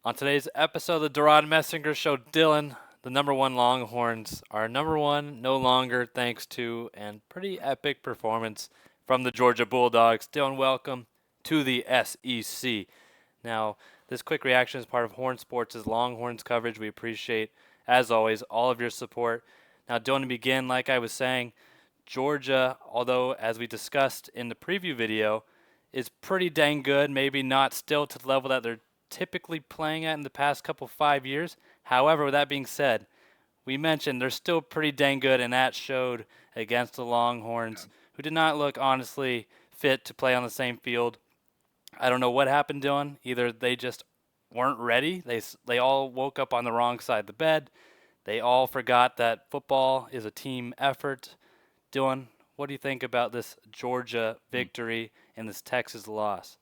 On today's episode of the DeRaud Messenger Show, Dylan, the number one Longhorns, are number one no longer thanks to and pretty epic performance from the Georgia Bulldogs. Dylan, welcome to the SEC. Now, this quick reaction is part of HornSports' Longhorns coverage. We appreciate, as always, all of your support. Now, Dylan, to begin, like I was saying, Georgia, although as we discussed in the preview video, is pretty dang good. Maybe not still to the level that they're typically playing at in the past couple 5 years. However, with that being said, we mentioned they're still pretty dang good, and that showed against the Longhorns, who did not look honestly fit to play on the same field. I don't know what happened, Dylan. Either they just weren't ready. They all woke up on the wrong side of the bed. They all forgot that football is a team effort. Dylan, what do you think about this Georgia Mm. victory and this Texas loss?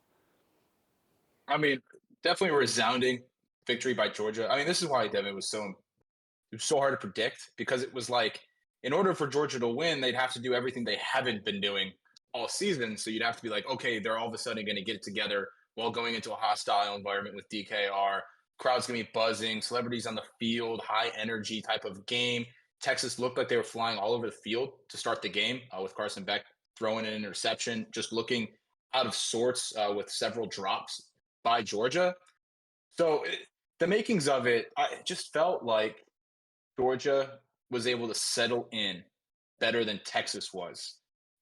I mean, definitely a resounding victory by Georgia. I mean, this is why Devon was so hard to predict because it was like in order for Georgia to win, they'd have to do everything they haven't been doing all season. So you'd have to be like, okay, they're all of a sudden going to get it together while going into a hostile environment with DKR. Crowd's going to be buzzing, celebrities on the field, high energy type of game. Texas looked like they were flying all over the field to start the game with Carson Beck throwing an interception, just looking out of sorts with several drops by Georgia. So the makings of it, I just felt like Georgia was able to settle in better than Texas was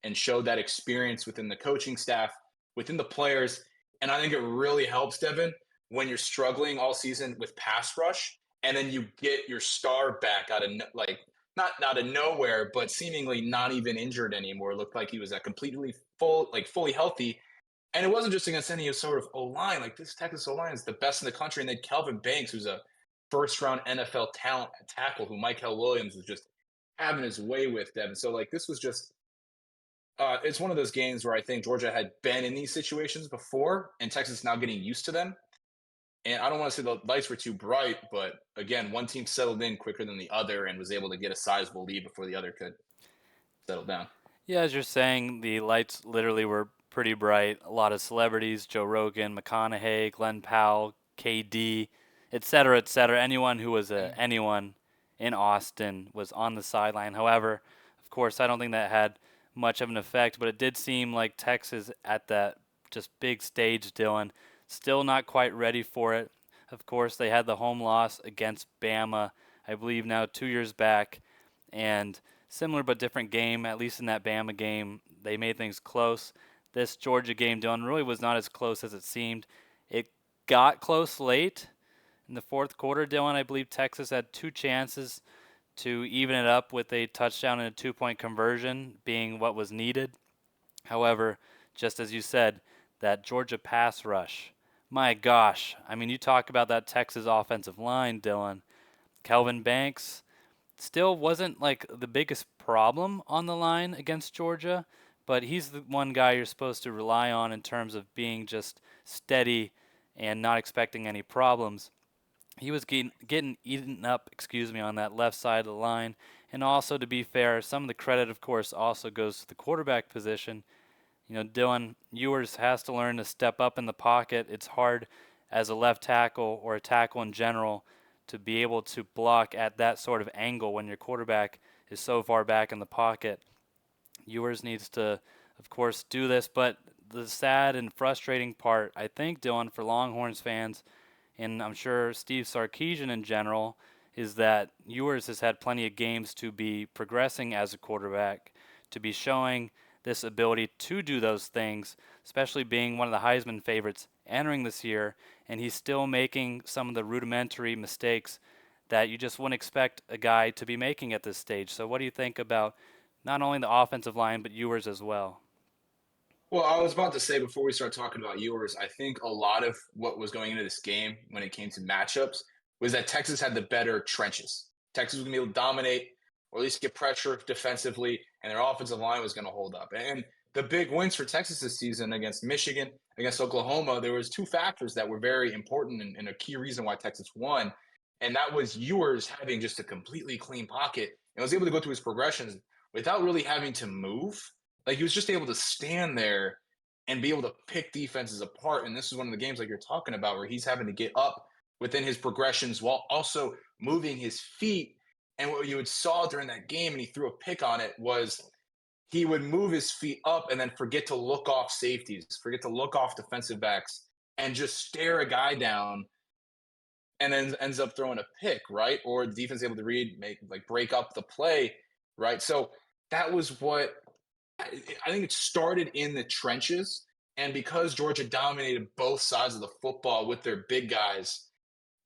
and show that experience within the coaching staff, within the players. And I think it really helps, Devin, when you're struggling all season with pass rush and then you get your star back out of like not out of nowhere, but seemingly not even injured anymore. Looked like he was a completely fully healthy. And it wasn't just against any sort of O line. Like this Texas O line is the best in the country. And then Kelvin Banks, who's a first round NFL talent tackle, who Michael Williams was just having his way with them. So like this was just it's one of those games where I think Georgia had been in these situations before, and Texas is now getting used to them. And I don't want to say the lights were too bright, but again, one team settled in quicker than the other and was able to get a sizable lead before the other could settle down. Yeah, as you're saying, the lights literally were pretty bright. A lot of celebrities, Joe Rogan, McConaughey, Glenn Powell, KD, et cetera, et cetera. Anyone who was anyone in Austin was on the sideline. However, of course, I don't think that had much of an effect, but it did seem like Texas at that just big stage, Dylan, still not quite ready for it. Of course, they had the home loss against Bama, I believe now 2 years back, and similar but different game. At least in that Bama game, they made things close. This Georgia game, Dylan, really was not as close as it seemed. It got close late in the fourth quarter, Dylan. I believe Texas had two chances to even it up with a touchdown and a 2-point conversion being what was needed. However, just as you said, that Georgia pass rush, my gosh. I mean, you talk about that Texas offensive line, Dylan. Kelvin Banks, still wasn't like the biggest problem on the line against Georgia, but he's the one guy you're supposed to rely on in terms of being just steady and not expecting any problems. He was getting eaten up, on that left side of the line. And also, to be fair, some of the credit, of course, also goes to the quarterback position. Dylan Ewers has to learn to step up in the pocket. It's hard as a left tackle or a tackle in general to be able to block at that sort of angle when your quarterback is so far back in the pocket. Ewers needs to, of course, do this, but the sad and frustrating part, I think, Dylan, for Longhorns fans, and I'm sure Steve Sarkisian in general, is that Ewers has had plenty of games to be progressing as a quarterback, to be showing this ability to do those things, especially being one of the Heisman favorites entering this year, and he's still making some of the rudimentary mistakes that you just wouldn't expect a guy to be making at this stage. So, what do you think about not only the offensive line, but Ewers as well? Well, I was about to say before we start talking about yours, I think a lot of what was going into this game when it came to matchups was that Texas had the better trenches. Texas was going to be able to dominate or at least get pressure defensively, and their offensive line was going to hold up. And the big wins for Texas this season against Michigan, against Oklahoma, there was two factors that were very important and a key reason why Texas won. And that was Ewers having just a completely clean pocket and was able to go through his progressions without really having to move. Like he was just able to stand there and be able to pick defenses apart. And this is one of the games like you're talking about where he's having to get up within his progressions while also moving his feet. And what you would saw during that game, and he threw a pick on it, was he would move his feet up and then forget to look off safeties, forget to look off defensive backs, and just stare a guy down, and then ends up throwing a pick, right? Or the defense able to read, make like break up the play, right? So that was what I think it started in the trenches. And because Georgia dominated both sides of the football with their big guys,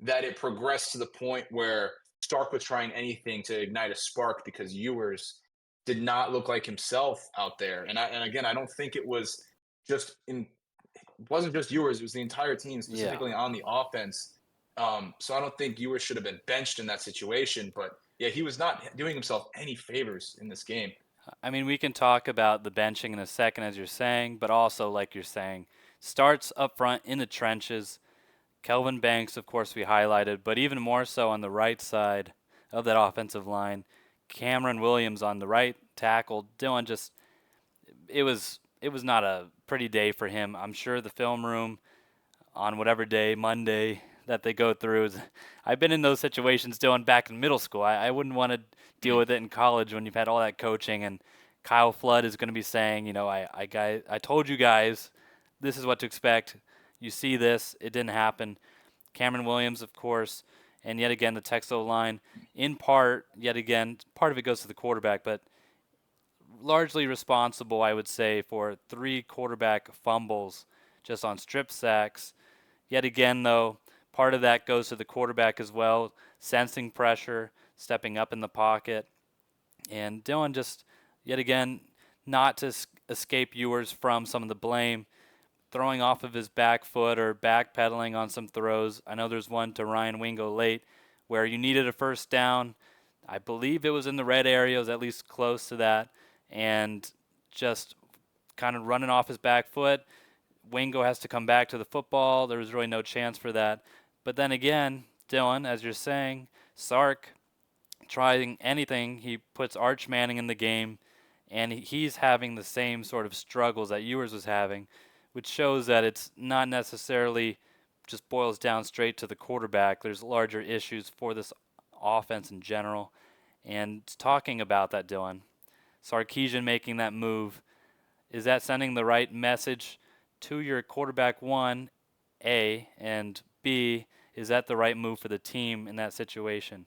that it progressed to the point where Stark was trying anything to ignite a spark because Ewers did not look like himself out there. And again, I don't think it was just in it wasn't just Ewers, it was the entire team, Yeah. specifically on the offense. So I don't think Ewers should have been benched in that situation. But yeah, he was not doing himself any favors in this game. I mean, we can talk about the benching in a second, as you're saying, but also, like you're saying, starts up front in the trenches. Kelvin Banks, of course, we highlighted, but even more so on the right side of that offensive line. Cameron Williams on the right tackle. Dylan just it was not a pretty day for him. I'm sure the film room on whatever day, Monday, that they go through. I've been in those situations doing back in middle school. I wouldn't want to deal Mm. with it in college when you've had all that coaching and Kyle Flood is going to be saying, I told you guys this is what to expect. You see this, it didn't happen. Cameron Williams, of course, and yet again the Texas line, in part, yet again, part of it goes to the quarterback, but largely responsible, I would say, for 3 quarterback fumbles just on strip sacks. Yet again, though, part of that goes to the quarterback as well, sensing pressure, stepping up in the pocket, and Dylan just, yet again, not to escape Ewers from some of the blame, throwing off of his back foot or backpedaling on some throws. I know there's one to Ryan Wingo late where you needed a first down. I believe it was in the red area, it was at least close to that, and just kind of running off his back foot. Wingo has to come back to the football. There was really no chance for that. But then again, Dylan, as you're saying, Sark trying anything, he puts Arch Manning in the game, and he's having the same sort of struggles that Ewers was having, which shows that it's not necessarily just boils down straight to the quarterback. There's larger issues for this offense in general. And talking about that, Dylan, Sarkisian making that move, is that sending the right message to your quarterback, one, A, and B, is that the right move for the team in that situation?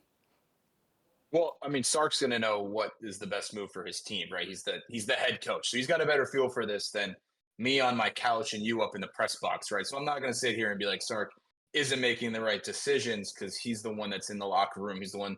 Well, I mean, Sark's going to know what is the best move for his team, right? He's the head coach, so he's got a better feel for this than me on my couch and you up in the press box, right? So I'm not going to sit here and be like Sark isn't making the right decisions because he's the one that's in the locker room. He's the one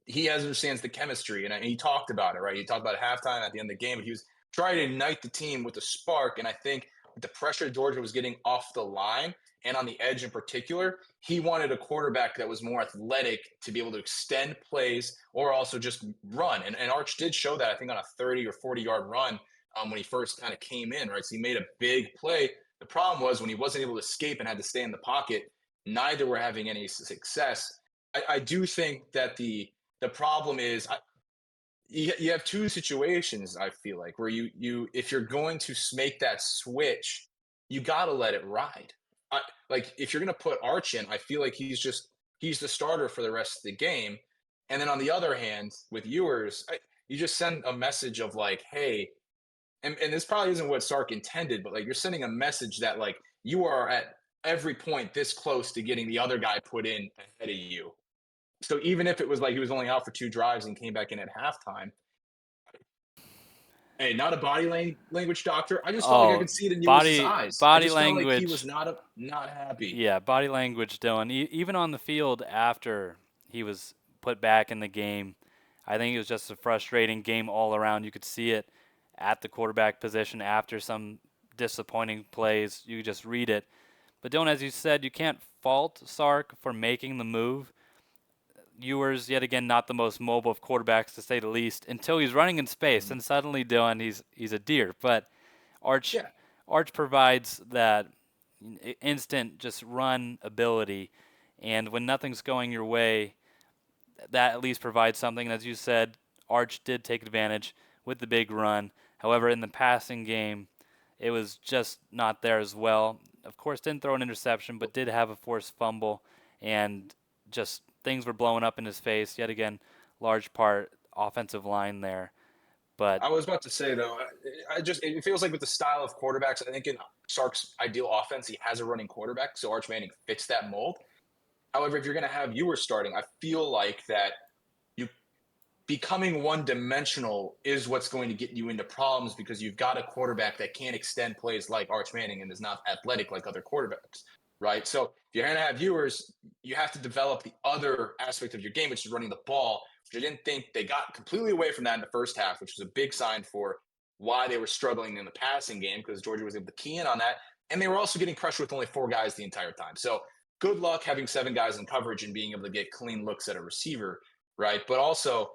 he understands the chemistry, and he talked about it, right? He talked about it halftime at the end of the game. He was trying to ignite the team with a spark, and I think with the pressure Georgia was getting off the line and on the edge in particular, he wanted a quarterback that was more athletic to be able to extend plays or also just run. And Arch did show that, I think, on a 30 or 40-yard run when he first kind of came in, right? So he made a big play. The problem was when he wasn't able to escape and had to stay in the pocket, neither were having any success. I do think that the problem is you have two situations. I feel like where you if you're going to make that switch, you got to let it ride. Like if you're going to put Arch in, I feel like he's the starter for the rest of the game. And then on the other hand, with Ewers, you just send a message of like, hey, and this probably isn't what Sark intended, but like you're sending a message that like you are at every point this close to getting the other guy put in ahead of you. So even if it was like he was only out for 2 drives and came back in at halftime, hey, not a language doctor. I just felt like I Oh, could see it in Ewers's body eyes. I body just felt like he was language. not happy. Yeah, body language, Dylan. Even on the field after he was put back in the game, I think it was just a frustrating game all around. You could see it at the quarterback position after some disappointing plays. You could just read it. But Dylan, as you said, you can't fault Sark for making the move. Ewers, yet again, not the most mobile of quarterbacks to say the least, until he's running in space, Mhm. and suddenly, Dylan, he's a deer. But Arch Yeah, Arch provides that instant just run ability, and when nothing's going your way, that at least provides something. And as you said, Arch did take advantage with the big run. However, in the passing game, it was just not there as well. Of course, didn't throw an interception, but did have a forced fumble. and just things were blowing up in his face. Yet again, large part offensive line there. But I was about to say though, I just it feels like with the style of quarterbacks, I think in Sark's ideal offense, he has a running quarterback, so Arch Manning fits that mold. However, if you're going to have Ewers starting, I feel like that you becoming one dimensional is what's going to get you into problems because you've got a quarterback that can't extend plays like Arch Manning and is not athletic like other quarterbacks, right? So if you're going to have viewers, you have to develop the other aspect of your game, which is running the ball, which I didn't think they got completely away from that in the first half, which was a big sign for why they were struggling in the passing game because Georgia was able to key in on that. And they were also getting pressure with only 4 guys the entire time. So good luck having 7 guys in coverage and being able to get clean looks at a receiver, right? But also,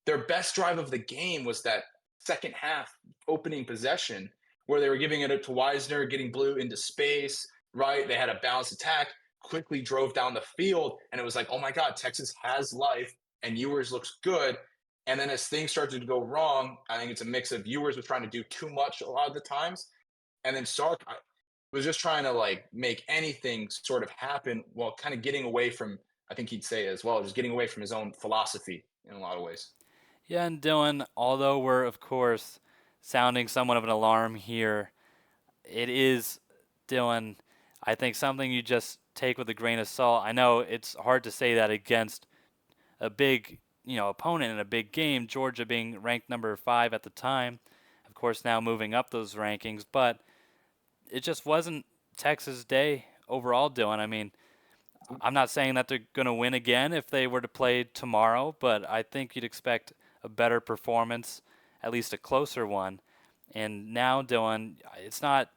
their best drive of the game was that second half opening possession where they were giving it to Wisner, getting Blue into space, right? They had a balanced attack, quickly drove down the field, and it was like, oh my God, Texas has life, and Ewers looks good. And then as things started to go wrong, I think it's a mix of Ewers was trying to do too much a lot of the times, and then Sark was just trying to like make anything sort of happen while kind of getting away from, I think he'd say as well, just getting away from his own philosophy in a lot of ways. yeah, and Dylan, although we're of course sounding somewhat of an alarm here, it is, Dylan, I think something you just take with a grain of salt. I know it's hard to say that against a big, opponent in a big game, Georgia being ranked number 5 at the time. Of course, now moving up those rankings, but it just wasn't Texas' day overall, Dylan. I mean, I'm not saying that they're going to win again if they were to play tomorrow, but I think you'd expect a better performance, at least a closer one. And now, Dylan, it's not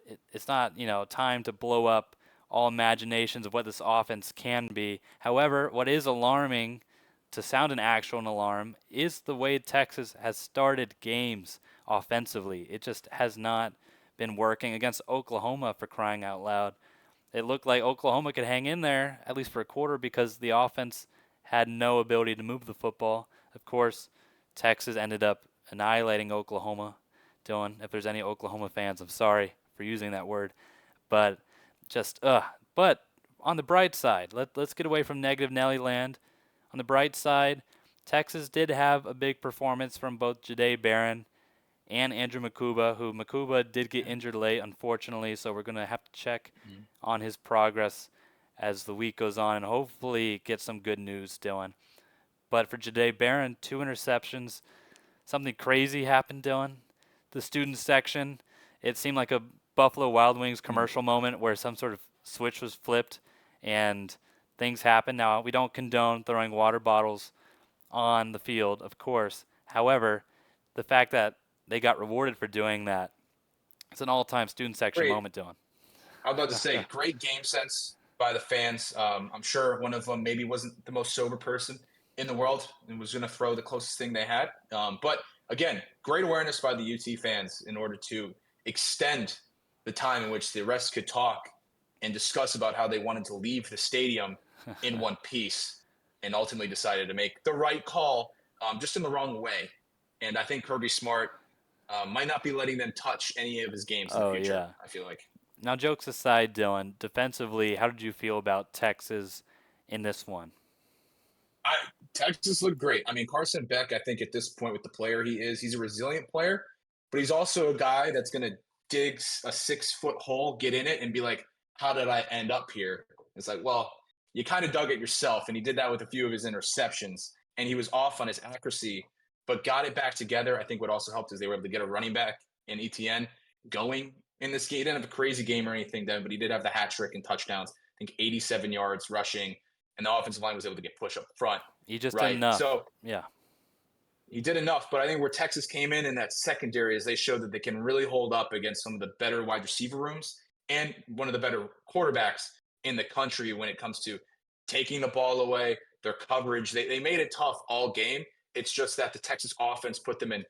time to blow up all imaginations of what this offense can be. However, what is alarming, to sound an actual alarm, is the way Texas has started games offensively. It just has not been working against Oklahoma, for crying out loud. It looked like Oklahoma could hang in there at least for a quarter because the offense had no ability to move the football. Of course, Texas ended up annihilating Oklahoma. Dylan, if there's any Oklahoma fans, I'm sorry for using that word, but just But on the bright side, let's get away from negative Nelly land. On the bright side, Texas did have a big performance from both Jahdae Barron and Andrew Makuba, who Makuba did get injured late, unfortunately, so we're going to have to check Mhm. on his progress as the week goes on and hopefully get some good news, Dylan. But for Jahdae Barron, 2 interceptions. Something crazy happened, Dylan. The student section, it seemed like a Buffalo Wild Wings commercial moment where some sort of switch was flipped and things happened. Now, we don't condone throwing water bottles on the field, of course. However, the fact that they got rewarded for doing that, it's an all-time student section Great. moment, Dylan. I was about to say, great game sense by the fans. I'm sure one of them maybe wasn't the most sober person in the world and was going to throw the closest thing they had. But again, great awareness by the UT fans in order to extend the time in which the rest could talk and discuss about how they wanted to leave the stadium in one piece and ultimately decided to make the right call, just in the wrong way. And I think Kirby Smart might not be letting them touch any of his games in the Oh, future, yeah. I feel like. Now, jokes aside, Dylan, defensively, how did you feel about Texas in this one? I Texas looked great. I mean, Carson Beck, I think at this point with the player he is, he's a resilient player, but he's also a guy that's going to dig a 6 foot hole, get in it, and be like, "How did I end up here?" It's like, well, you kind of dug it yourself, and he did that with a few of his interceptions, and he was off on his accuracy, but got it back together. I think what also helped is they were able to get a running back in ETN going in this game. He didn't have a crazy game or anything then, but he did have the hat trick and touchdowns. I think 87 yards rushing, and the offensive line was able to get push up front, He just did right? enough. So Yeah. he did enough, but I think where Texas came in that secondary is they showed that they can really hold up against some of the better wide receiver rooms and one of the better quarterbacks in the country when it comes to taking the ball away, their coverage. They made it tough all game. It's just that the Texas offense put them in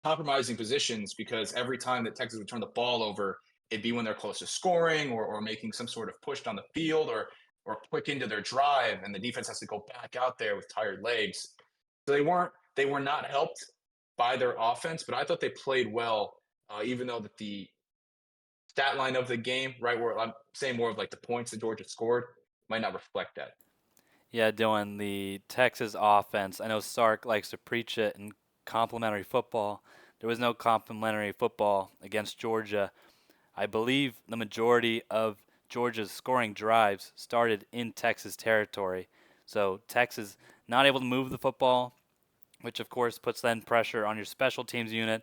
compromising positions because every time that Texas would turn the ball over, it'd be when they're close to scoring or making some sort of push down the field or quick into their drive, and the defense has to go back out there with tired legs. So they were not helped by their offense, but I thought they played well, even though that the stat line of the game, right, where I'm saying more of like the points that Georgia scored, might not reflect that. Yeah, doing the Texas offense. I know Sark likes to preach it in complimentary football. There was no complimentary football against Georgia. I believe the majority of Georgia's scoring drives started in Texas territory. So Texas not able to move the football, which of course puts then pressure on your special teams unit.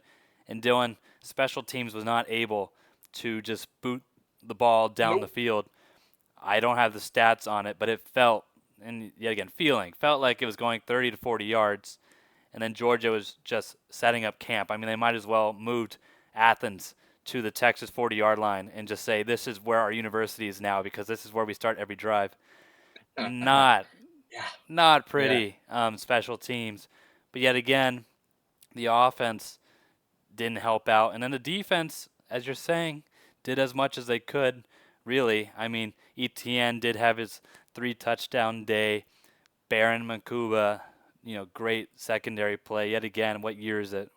And Dylan, special teams was not able to just boot the ball down the Nope. field. I don't have the stats on it, but it felt, and yet again, felt like it was going 30 to 40 yards. And then Georgia was just setting up camp. I mean, they might as well moved Athens to the Texas 40-yard line and just say, this is where our university is now because this is where we start every drive. Not, Yeah. not Yeah. pretty special teams. But yet again, the offense didn't help out. And then the defense, as you're saying, did as much as they could, really. I mean, Etienne did have his 3 touchdown day. Baron Makuba, great secondary play. Yet again, what year is it?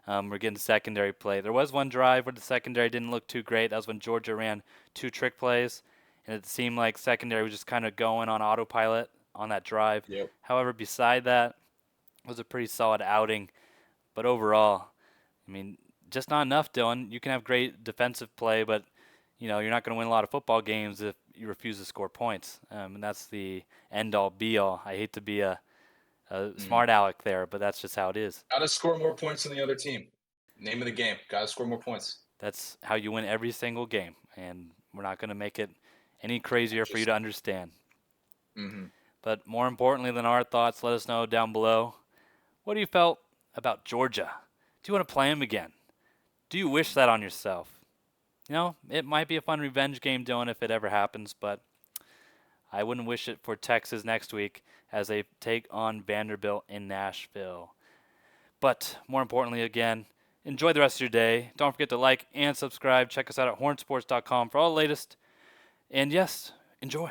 We're getting secondary play. There was one drive where the secondary didn't look too great. That was when Georgia ran 2 trick plays, and it seemed like secondary was just kind of going on autopilot on that drive. Yep. However, beside that, it was a pretty solid outing. But overall, I mean, just not enough, Dylan. You can have great defensive play, but you're not going to win a lot of football games if you refuse to score points. And that's the end-all, be-all. I hate to be a Mm. smart aleck there, but that's just how it is. Got to score more points than the other team. Name of the game. Got to score more points. That's how you win every single game, and we're not going to make it any crazier for you Just. to understand. Hmm. But more importantly than our thoughts, let us know down below. What do you felt about Georgia? Do you want to play them again? Do you wish that on yourself? It might be a fun revenge game, Dylan, if it ever happens, but I wouldn't wish it for Texas next week as they take on Vanderbilt in Nashville. But more importantly, again, enjoy the rest of your day. Don't forget to like and subscribe. Check us out at hornsports.com for all the latest. And yes, enjoy.